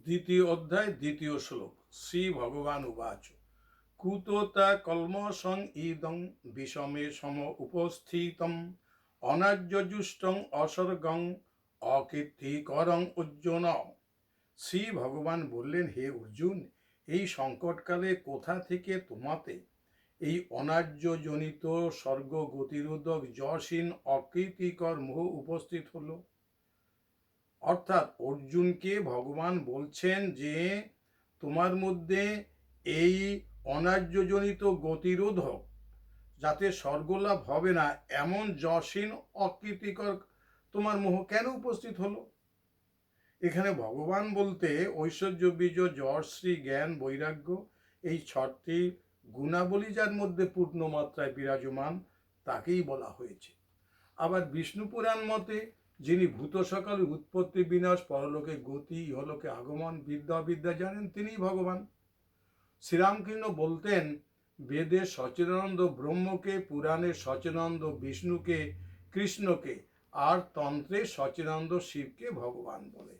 দ্বিতীয় অধ্যায় দ্বিতীয় শ্লোক। শ্রী ভগবান উবাচ কুতোতা কলমসং ইদং বিষমে সম উপস্থিতম অনার্যজুষ্টং অসর্গং অকীর্তিকরং অর্জুন। শ্রী ভগবান বললেন, হে অর্জুন, এই সংকটকালে কোথা থেকে তোমাতে এই অনার্যজনিত স্বর্গ গতিরোধক যশীন অকীর্তিকর মোহ উপস্থিত হলো। অর্থাৎ অর্জুনকে ভগবান বলছেন যে তোমার মধ্যে এই অনার্যজনিত গতিরোধক, যাতে স্বর্গলাভ হবে না এমন যশীন অকীর্তিকর তোমার মোহ কেন উপস্থিত হলো। এখানে ভগবান বলতে ঐশ্বর্য, বীর্য, যশ, শ্রী, জ্ঞান, বৈরাগ্য এই 6টি গুণাবলী যার মধ্যে পূর্ণ মাত্রায় বিরাজমান তাকেই বলা হয়েছে। আবার বিষ্ণু পুরাণ মতে যিনি ভূত সকালে উৎপত্তি বিনাশ, পরলোকে গতি, ইহলোকে আগমন, বিদ্যা অবিদ্যা জানেন, তিনিই ভগবান। শ্রীরামকৃষ্ণ বলতেন বেদের সচিদানন্দ ব্রহ্মকে, পুরাণের সচিদানন্দ বিষ্ণুকে, কৃষ্ণকে, আর তন্ত্রে সচিদানন্দ শিবকে ভগবান বলে।